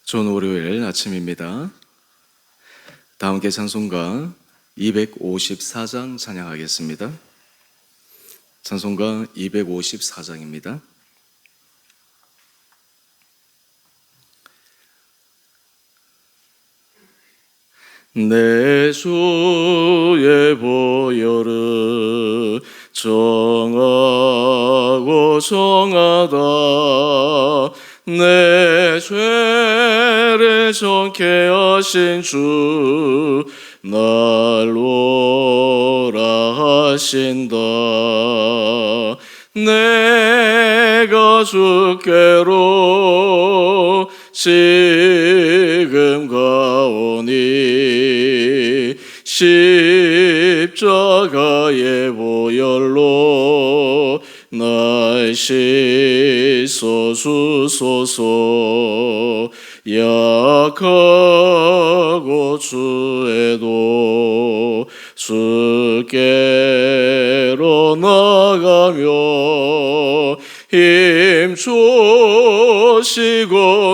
좋은 월요일 아침입니다. 다 함께 찬송가 254장 찬양하겠습니다. 찬송가 254장입니다. 내 주의 보혈은 정하고 정하다. 내 죄를 정케 하신 주 날로라 하신다. 내가 주께로 지금 가오니 십자가의 보혈로 날 씻어 주소서. 약하고 주에도 주께로 나가며 힘주시고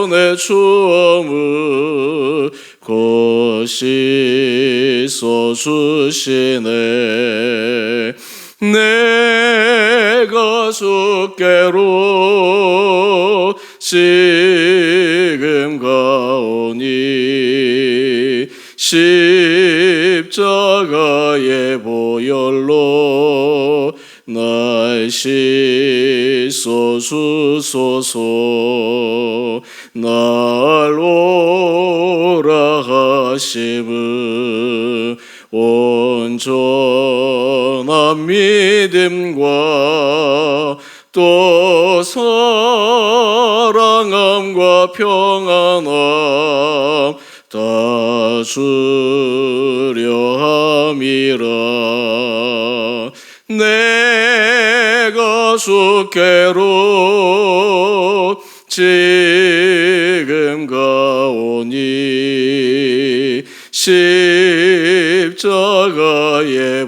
내 추함을 곧 씻어 주시네. 내가 주께로 지금 가오니 십자가의 보혈로 날 씻어 주소서. 날로라 하심은 온전한 믿음과 또 사랑함과 평안함 다 주려 함이라. 내가 주께로 지금 가오니 십자가의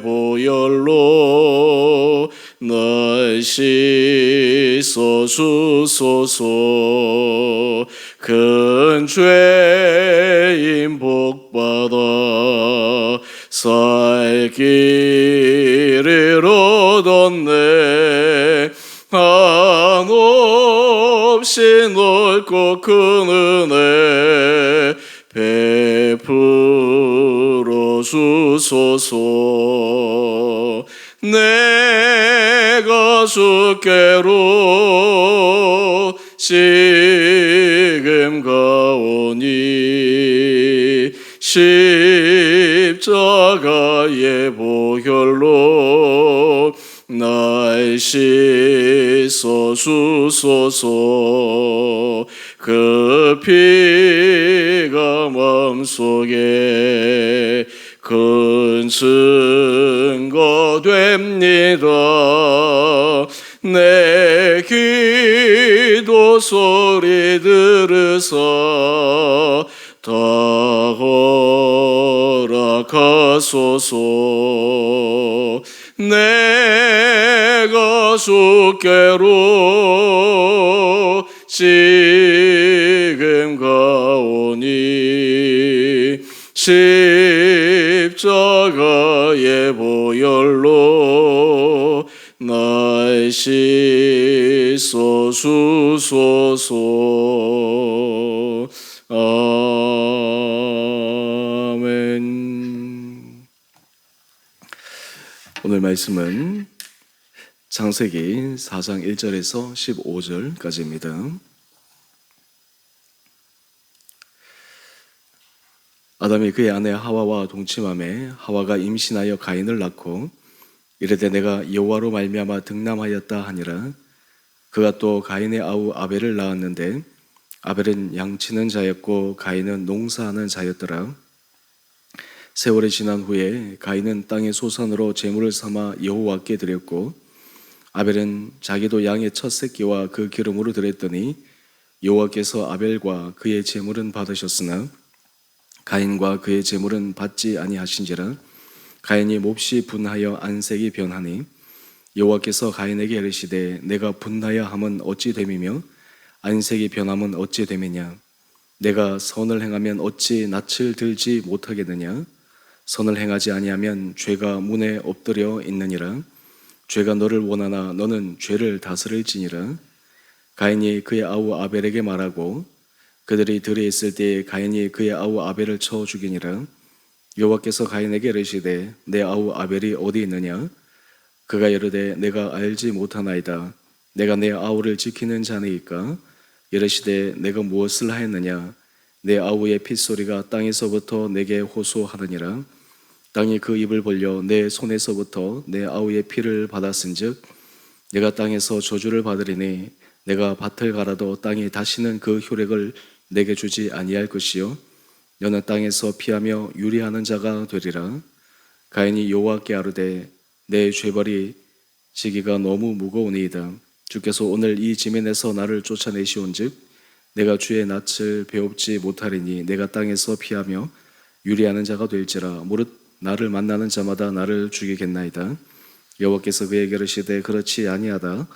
보혈로 날 씻어 주소서. 큰 죄인 복받아 살 길을 얻었네. 한없이 넓고 큰 은혜 베풀어 주소서. 내가 주께로 지금 가오니 십자가의 보혈로 날 씻어 주소서. 그 피가 마음속에 큰 증거 됩니다. 내 기도 소리 들으사 다 허락하소서. 내가 주께로 지금 가오니 십자가의 보혈로 날 씻어 주소서. 아멘. 오늘 말씀은 창세기 4장 1절에서 15절까지입니다. 아담이 그의 아내 하와와 동침하매 하와가 임신하여 가인을 낳고 이르되 내가 여호와로 말미암아 득남하였다 하니라. 그가 또 가인의 아우 아벨을 낳았는데 아벨은 양치는 자였고 가인은 농사하는 자였더라. 세월이 지난 후에 가인은 땅의 소산으로 제물을 삼아 여호와께 드렸고 아벨은 자기도 양의 첫 새끼와 그 기름으로 드렸더니 여호와께서 아벨과 그의 제물은 받으셨으나 가인과 그의 제물은 받지 아니하신지라. 가인이 몹시 분하여 안색이 변하니 여호와께서 가인에게 이르시되 내가 분하여 함은 어찌 됨이며 안색이 변함은 어찌 됨이냐. 내가 선을 행하면 어찌 낯을 들지 못하겠느냐? 선을 행하지 아니하면 죄가 문에 엎드려 있느니라. 죄가 너를 원하나 너는 죄를 다스릴지니라. 가인이 그의 아우 아벨에게 말하고 그들이 들에 있을 때에 가인이 그의 아우 아벨을 쳐 죽이니라. 여호와께서 가인에게 이르시되 내 아우 아벨이 어디 있느냐? 그가 이르되 내가 알지 못하나이다. 내가 내 아우를 지키는 자니이까? 이르시되 내가 무엇을 하였느냐? 내 아우의 핏소리가 땅에서부터 내게 호소하느니라. 땅이 그 입을 벌려 내 손에서부터 내 아우의 피를 받았은즉 내가 땅에서 저주를 받으리니 내가 밭을 갈아도 땅이 다시는 그 효력을 내게 주지 아니할 것이요 너는 땅에서 피하며 유리하는 자가 되리라. 가인이 여호와께 아뢰되 내 죄벌이 지기가 너무 무거우니이다. 주께서 오늘 이 지면에서 나를 쫓아내시온즉 내가 주의 낯을 배웁지 못하리니 내가 땅에서 피하며 유리하는 자가 될지라. 무릇 나를 만나는 자마다 나를 죽이겠나이다. 여호와께서 그에게 이르시되 그렇지 아니하다.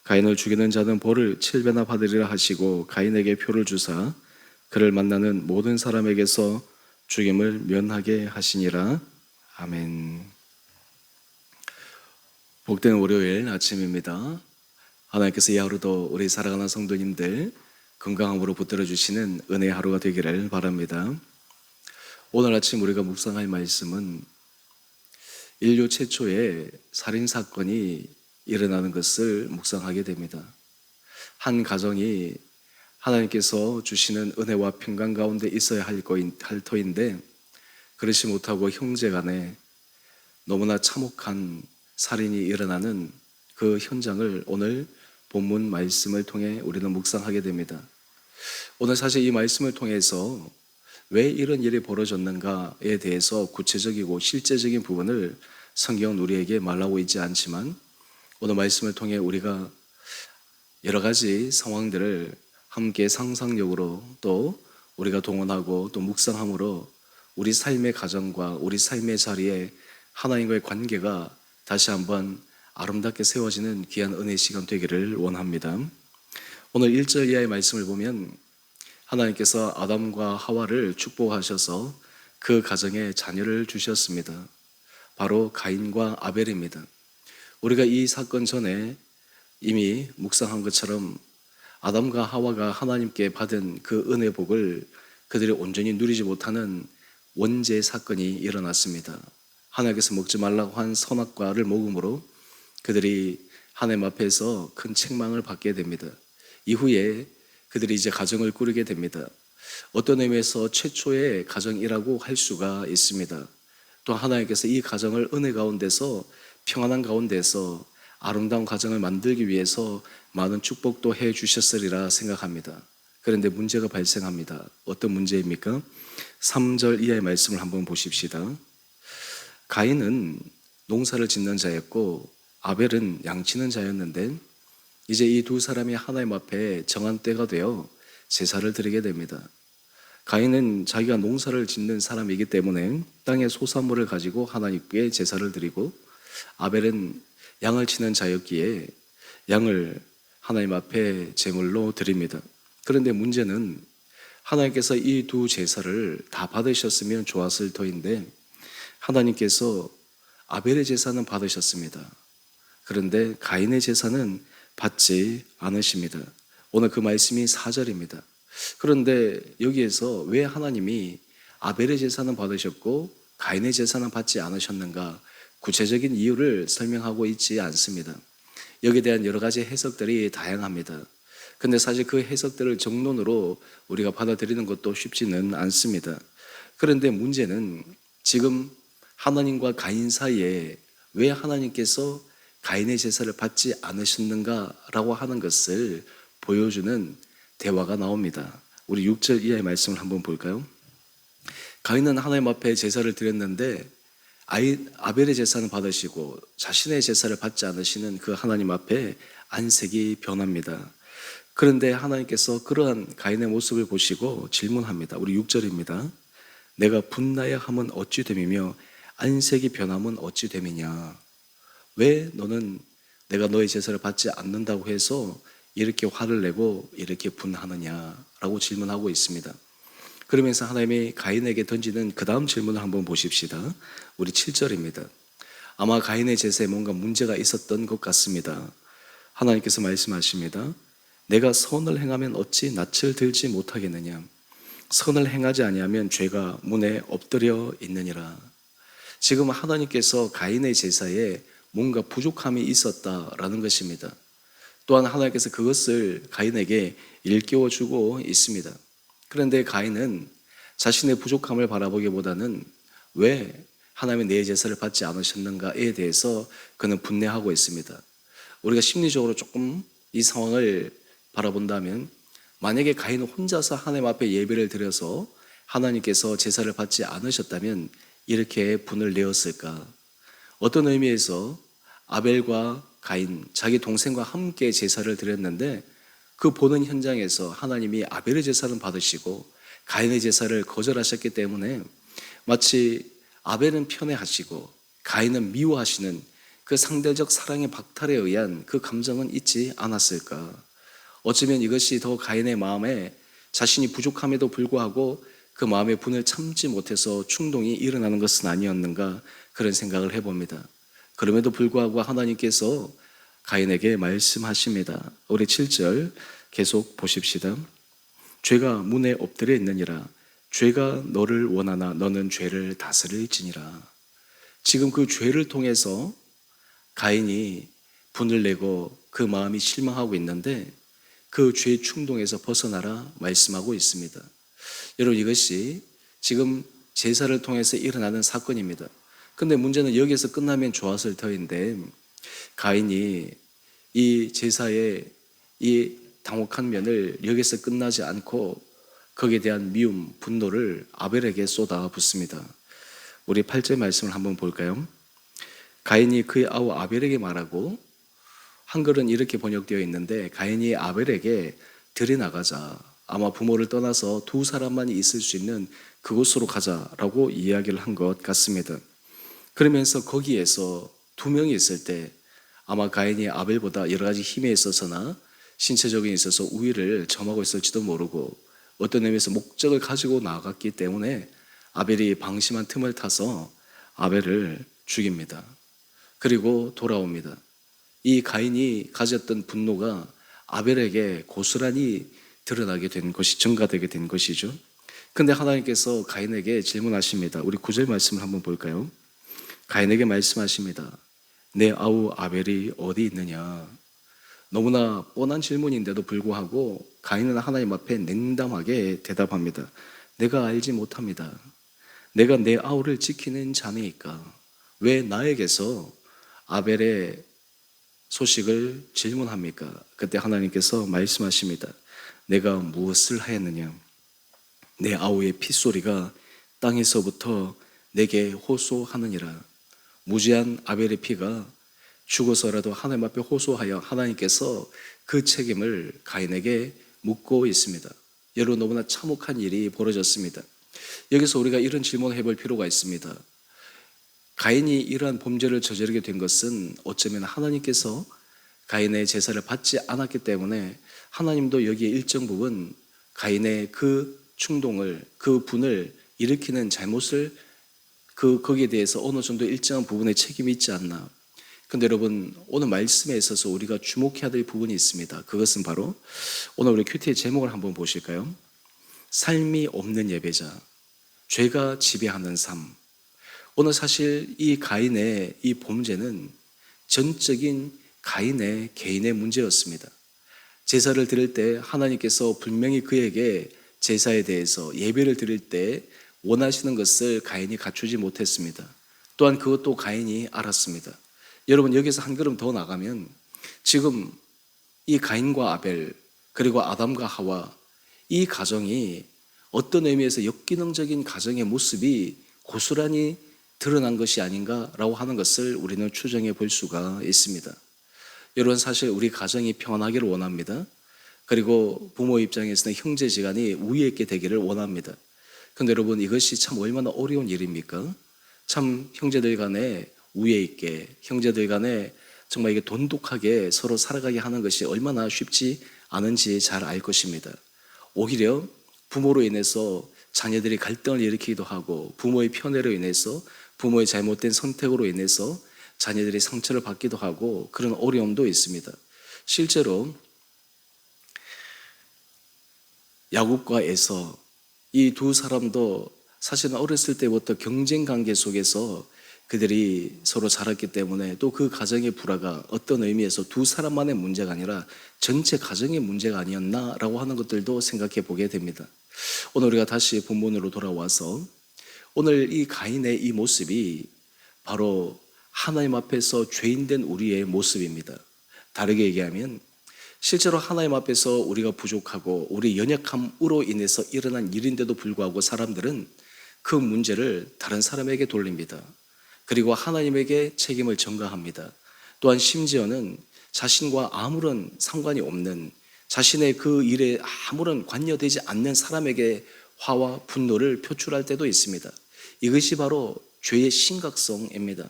가인을 죽이는 자는 벌을 7배나 받으리라 하시고 가인에게 표를 주사 그를 만나는 모든 사람에게서 죽임을 면하게 하시니라. 아멘. 복된 월요일 아침입니다. 하나님께서 이 하루도 우리 살아가는 성도님들 건강함으로 붙들어 주시는 은혜의 하루가 되기를 바랍니다. 오늘 아침 우리가 묵상할 말씀은 인류 최초의 살인사건이 일어나는 것을 묵상하게 됩니다. 한 가정이 하나님께서 주시는 은혜와 평강 가운데 있어야 할 터인데 그렇지 못하고 형제간에 너무나 참혹한 살인이 일어나는 그 현장을 오늘 본문 말씀을 통해 우리는 묵상하게 됩니다. 오늘 사실 이 말씀을 통해서 왜 이런 일이 벌어졌는가에 대해서 구체적이고 실제적인 부분을 성경은 우리에게 말하고 있지 않지만 오늘 말씀을 통해 우리가 여러 가지 상황들을 함께 상상력으로 또 우리가 동원하고 또 묵상함으로 우리 삶의 가정과 우리 삶의 자리에 하나님과의 관계가 다시 한번 아름답게 세워지는 귀한 은혜의 시간 되기를 원합니다. 오늘 1절 이하의 말씀을 보면 하나님께서 아담과 하와를 축복하셔서 그 가정에 자녀를 주셨습니다. 바로 가인과 아벨입니다. 우리가 이 사건 전에 이미 묵상한 것처럼 아담과 하와가 하나님께 받은 그 은혜 복을 그들이 온전히 누리지 못하는 원죄 사건이 일어났습니다. 하나님께서 먹지 말라고 한 선악과를 먹음으로 그들이 하나님 앞에서 큰 책망을 받게 됩니다. 이후에 그들이 이제 가정을 꾸리게 됩니다. 어떤 의미에서 최초의 가정이라고 할 수가 있습니다. 또 하나님께서 이 가정을 은혜 가운데서 평안한 가운데서 아름다운 가정을 만들기 위해서 많은 축복도 해 주셨으리라 생각합니다. 그런데 문제가 발생합니다. 어떤 문제입니까? 3절 이하의 말씀을 한번 보십시다. 가인은 농사를 짓는 자였고 아벨은 양치는 자였는데 이제 이 두 사람이 하나님 앞에 정한 때가 되어 제사를 드리게 됩니다. 가인은 자기가 농사를 짓는 사람이기 때문에 땅의 소산물을 가지고 하나님께 제사를 드리고 아벨은 양을 치는 자였기에 양을 하나님 앞에 제물로 드립니다. 그런데 문제는 하나님께서 이 두 제사를 다 받으셨으면 좋았을 터인데 하나님께서 아벨의 제사는 받으셨습니다. 그런데 가인의 제사는 받지 않으십니다. 오늘 그 말씀이 4절입니다. 그런데 여기에서 왜 하나님이 아벨의 제사는 받으셨고 가인의 제사는 받지 않으셨는가? 구체적인 이유를 설명하고 있지 않습니다. 여기에 대한 여러 가지 해석들이 다양합니다. 근데 사실 그 해석들을 정론으로 우리가 받아들이는 것도 쉽지는 않습니다. 그런데 문제는 지금 하나님과 가인 사이에 왜 하나님께서 가인의 제사를 받지 않으셨는가라고 하는 것을 보여주는 대화가 나옵니다. 우리 6절 이하의 말씀을 한번 볼까요? 가인은 하나님 앞에 제사를 드렸는데 아벨의 제사는 받으시고 자신의 제사를 받지 않으시는 그 하나님 앞에 안색이 변합니다. 그런데 하나님께서 그러한 가인의 모습을 보시고 질문합니다. 우리 6절입니다. 내가 분나야 함은 어찌 됨이며 안색이 변함은 어찌 됨이냐? 왜 너는 내가 너의 제사를 받지 않는다고 해서 이렇게 화를 내고 이렇게 분하느냐라고 질문하고 있습니다. 그러면서 하나님이 가인에게 던지는 그 다음 질문을 한번 보십시다. 우리 7절입니다. 아마 가인의 제사에 뭔가 문제가 있었던 것 같습니다. 하나님께서 말씀하십니다. 내가 선을 행하면 어찌 낯을 들지 못하겠느냐. 선을 행하지 아니하면 죄가 문에 엎드려 있느니라. 지금 하나님께서 가인의 제사에 뭔가 부족함이 있었다라는 것입니다. 또한 하나님께서 그것을 가인에게 일깨워 주고 있습니다. 그런데 가인은 자신의 부족함을 바라보기보다는 왜 하나님의 내 제사를 받지 않으셨는가에 대해서 그는 분내하고 있습니다. 우리가 심리적으로 조금 이 상황을 바라본다면 만약에 가인 혼자서 하나님 앞에 예배를 드려서 하나님께서 제사를 받지 않으셨다면 이렇게 분을 내었을까? 어떤 의미에서 아벨과 가인, 자기 동생과 함께 제사를 드렸는데 그 보는 현장에서 하나님이 아벨의 제사는 받으시고 가인의 제사를 거절하셨기 때문에 마치 아벨은 편애하시고 가인은 미워하시는 그 상대적 사랑의 박탈에 의한 그 감정은 있지 않았을까? 어쩌면 이것이 더 가인의 마음에 자신이 부족함에도 불구하고 그 마음의 분을 참지 못해서 충동이 일어나는 것은 아니었는가 그런 생각을 해봅니다. 그럼에도 불구하고 하나님께서 가인에게 말씀하십니다. 우리 7절 계속 보십시다. 죄가 문에 엎드려 있느니라. 죄가 너를 원하나 너는 죄를 다스릴지니라. 지금 그 죄를 통해서 가인이 분을 내고 그 마음이 실망하고 있는데 그 죄 충동에서 벗어나라 말씀하고 있습니다. 여러분 이것이 지금 제사를 통해서 일어나는 사건입니다. 근데 문제는 여기에서 끝나면 좋았을 터인데 가인이 이 제사의 이 당혹한 면을 여기서 끝나지 않고 거기에 대한 미움, 분노를 아벨에게 쏟아붓습니다. 우리 8절 말씀을 한번 볼까요? 가인이 그의 아우 아벨에게 말하고 한글은 이렇게 번역되어 있는데 가인이 아벨에게 들여나가자. 아마 부모를 떠나서 두 사람만이 있을 수 있는 그곳으로 가자라고 이야기를 한 것 같습니다. 그러면서 거기에서 두 명이 있을 때 아마 가인이 아벨보다 여러 가지 힘에 있어서나 신체적인 있어서 우위를 점하고 있을지도 모르고 어떤 의미에서 목적을 가지고 나아갔기 때문에 아벨이 방심한 틈을 타서 아벨을 죽입니다. 그리고 돌아옵니다. 이 가인이 가졌던 분노가 아벨에게 고스란히 드러나게 된 것이 증가되게 된 것이죠. 근데 하나님께서 가인에게 질문하십니다. 우리 9절 말씀을 한번 볼까요? 가인에게 말씀하십니다. 내 아우 아벨이 어디 있느냐? 너무나 뻔한 질문인데도 불구하고 가인은 하나님 앞에 냉담하게 대답합니다. 내가 알지 못합니다. 내가 내 아우를 지키는 자니까 왜 나에게서 아벨의 소식을 질문합니까? 그때 하나님께서 말씀하십니다. 내가 무엇을 하였느냐? 내 아우의 핏소리가 땅에서부터 내게 호소하느니라. 무지한 아벨의 피가 죽어서라도 하나님 앞에 호소하여 하나님께서 그 책임을 가인에게 묻고 있습니다. 여러분 너무나 참혹한 일이 벌어졌습니다. 여기서 우리가 이런 질문을 해볼 필요가 있습니다. 가인이 이러한 범죄를 저지르게 된 것은 어쩌면 하나님께서 가인의 제사를 받지 않았기 때문에 하나님도 여기에 일정 부분 가인의 그 충동을, 그 분을 일으키는 잘못을 거기에 대해서 어느 정도 일정한 부분의 책임이 있지 않나. 근데 여러분 오늘 말씀에 있어서 우리가 주목해야 될 부분이 있습니다. 그것은 바로 오늘 우리 큐티의 제목을 한번 보실까요? 삶이 없는 예배자, 죄가 지배하는 삶. 오늘 사실 이 가인의 이 범죄는 전적인 가인의 개인의 문제였습니다. 제사를 드릴 때 하나님께서 분명히 그에게 제사에 대해서 예배를 드릴 때 원하시는 것을 가인이 갖추지 못했습니다. 또한 그것도 가인이 알았습니다. 여러분 여기서 한 걸음 더 나가면 지금 이 가인과 아벨 그리고 아담과 하와 이 가정이 어떤 의미에서 역기능적인 가정의 모습이 고스란히 드러난 것이 아닌가라고 하는 것을 우리는 추정해 볼 수가 있습니다. 여러분 사실 우리 가정이 평안하기를 원합니다. 그리고 부모 입장에서는 형제지간이 우애 있게 되기를 원합니다. 그런데 여러분 이것이 참 얼마나 어려운 일입니까? 참 형제들 간에 우애 있게, 형제들 간에 정말 이게 돈독하게 서로 살아가게 하는 것이 얼마나 쉽지 않은지 잘 알 것입니다. 오히려 부모로 인해서 자녀들이 갈등을 일으키기도 하고, 부모의 편애로 인해서, 부모의 잘못된 선택으로 인해서 자녀들이 상처를 받기도 하고, 그런 어려움도 있습니다. 실제로 야곱과 에서, 이 두 사람도 사실은 어렸을 때부터 경쟁 관계 속에서 그들이 서로 자랐기 때문에, 또 그 가정의 불화가 어떤 의미에서 두 사람만의 문제가 아니라 전체 가정의 문제가 아니었나라고 하는 것들도 생각해 보게 됩니다. 오늘 우리가 다시 본문으로 돌아와서, 오늘 이 가인의 이 모습이 바로 하나님 앞에서 죄인된 우리의 모습입니다. 다르게 얘기하면, 실제로 하나님 앞에서 우리가 부족하고 우리 연약함으로 인해서 일어난 일인데도 불구하고 사람들은 그 문제를 다른 사람에게 돌립니다. 그리고 하나님에게 책임을 전가합니다. 또한 심지어는 자신과 아무런 상관이 없는, 자신의 그 일에 아무런 관여되지 않는 사람에게 화와 분노를 표출할 때도 있습니다. 이것이 바로 죄의 심각성입니다.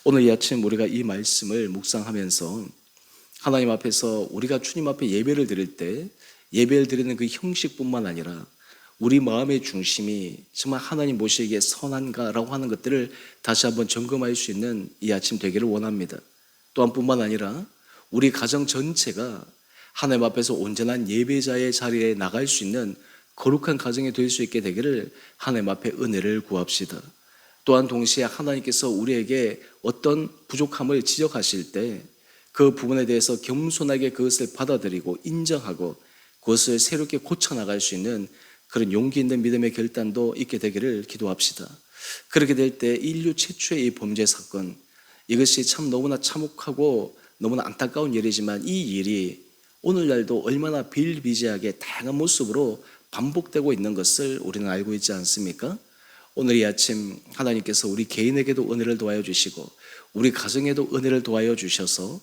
오늘 이 아침 우리가 이 말씀을 묵상하면서 하나님 앞에서 우리가 주님 앞에 예배를 드릴 때, 예배를 드리는 그 형식뿐만 아니라 우리 마음의 중심이 정말 하나님 보시기에 선한가라고 하는 것들을 다시 한번 점검할 수 있는 이 아침 되기를 원합니다. 또한 뿐만 아니라 우리 가정 전체가 하나님 앞에서 온전한 예배자의 자리에 나갈 수 있는 거룩한 가정이 될 수 있게 되기를 하나님 앞에 은혜를 구합시다. 또한 동시에 하나님께서 우리에게 어떤 부족함을 지적하실 때 그 부분에 대해서 겸손하게 그것을 받아들이고 인정하고 그것을 새롭게 고쳐나갈 수 있는 그런 용기 있는 믿음의 결단도 있게 되기를 기도합시다. 그렇게 될 때 인류 최초의 이 범죄 사건, 이것이 참 너무나 참혹하고 너무나 안타까운 일이지만, 이 일이 오늘날도 얼마나 비일비재하게 다양한 모습으로 반복되고 있는 것을 우리는 알고 있지 않습니까? 오늘 이 아침 하나님께서 우리 개인에게도 은혜를 도와여 주시고 우리 가정에도 은혜를 도와여 주셔서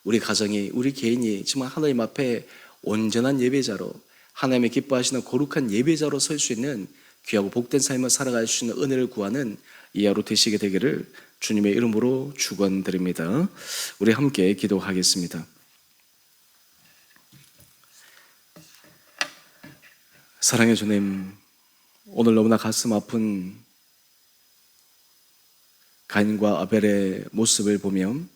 우리 가정이, 우리 개인이 정말 하나님 앞에 온전한 예배자로, 하나님의 기뻐하시는 거룩한 예배자로 설 수 있는 귀하고 복된 삶을 살아갈 수 있는 은혜를 구하는 이 하루 되시게 되기를 주님의 이름으로 축원드립니다. 우리 함께 기도하겠습니다. 사랑의 주님, 오늘 너무나 가슴 아픈 가인과 아벨의 모습을 보면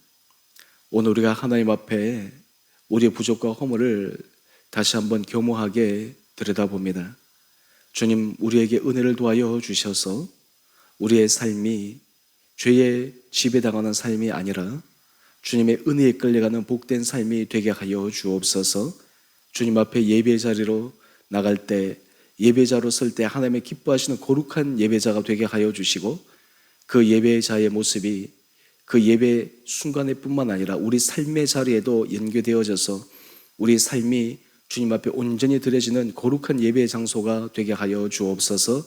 오늘 우리가 하나님 앞에 우리의 부족과 허물을 다시 한번 교모하게 들여다봅니다. 주님, 우리에게 은혜를 도와여 주셔서 우리의 삶이 죄의 지배당하는 삶이 아니라 주님의 은혜에 끌려가는 복된 삶이 되게 하여 주옵소서. 주님 앞에 예배 자리로 나갈 때, 예배자로 설 때 하나님의 기뻐하시는 거룩한 예배자가 되게 하여 주시고, 그 예배자의 모습이 그 예배 순간에 뿐만 아니라 우리 삶의 자리에도 연계되어져서 우리 삶이 주님 앞에 온전히 드려지는 거룩한 예배의 장소가 되게 하여 주옵소서.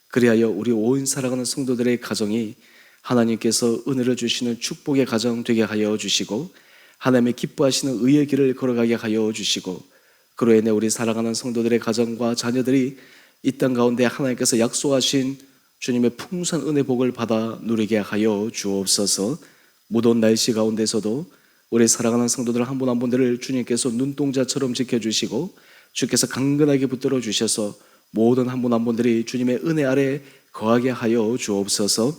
그리하여 우리 온 사랑하는 성도들의 가정이 하나님께서 은혜를 주시는 축복의 가정 되게 하여 주시고, 하나님의 기뻐하시는 의의 길을 걸어가게 하여 주시고, 그로 인해 우리 사랑하는 성도들의 가정과 자녀들이 이 땅 가운데 하나님께서 약속하신 주님의 풍성한 은혜 복을 받아 누리게 하여 주옵소서. 무더운 날씨 가운데서도 우리 사랑하는 성도들 한 분 한 분들을 주님께서 눈동자처럼 지켜주시고 주께서 강건하게 붙들어 주셔서 모든 한 분 한 분들이 주님의 은혜 아래 거하게 하여 주옵소서.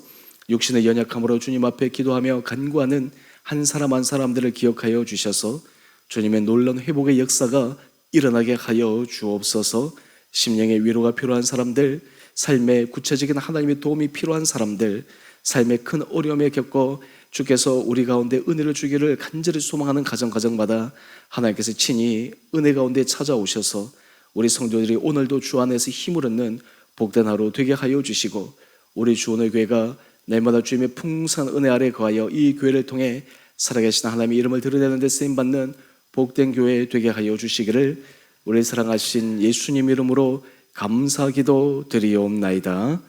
육신의 연약함으로 주님 앞에 기도하며 간구하는 한 사람 한 사람들을 기억하여 주셔서 주님의 놀라운 회복의 역사가 일어나게 하여 주옵소서. 심령의 위로가 필요한 사람들, 삶의 구체적인 하나님의 도움이 필요한 사람들, 삶의 큰 어려움에 겪고 주께서 우리 가운데 은혜를 주기를 간절히 소망하는 가정마다 하나님께서 친히 은혜 가운데 찾아오셔서 우리 성도들이 오늘도 주 안에서 힘을 얻는 복된 하루 되게 하여 주시고, 우리 주 오늘 교회가 날마다 주님의 풍성한 은혜 아래 거하여 이 교회를 통해 살아계신 하나님의 이름을 드러내는 데 쓰임받는 복된 교회 되게 하여 주시기를 우리 사랑하신 예수님 이름으로 감사기도 드리옵나이다.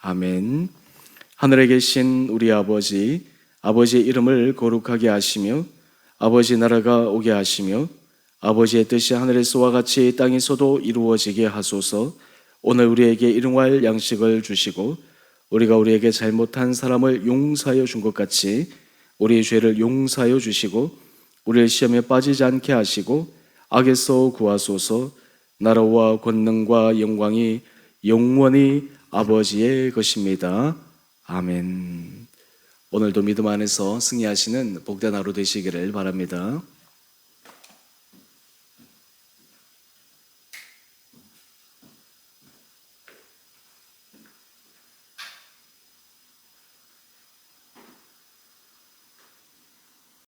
아멘. 하늘에 계신 우리 아버지, 아버지의 이름을 거룩하게 하시며 아버지 나라가 오게 하시며 아버지의 뜻이 하늘에서와 같이 땅에서도 이루어지게 하소서. 오늘 우리에게 일용할 양식을 주시고 우리가 우리에게 잘못한 사람을 용서하여 준 것 같이 우리의 죄를 용서하여 주시고 우리를 시험에 빠지지 않게 하시고 악에서 구하소서. 나라와 권능과 영광이 영원히 아버지의 것입니다. 아멘. 오늘도 믿음 안에서 승리하시는 복된 하루 되시기를 바랍니다.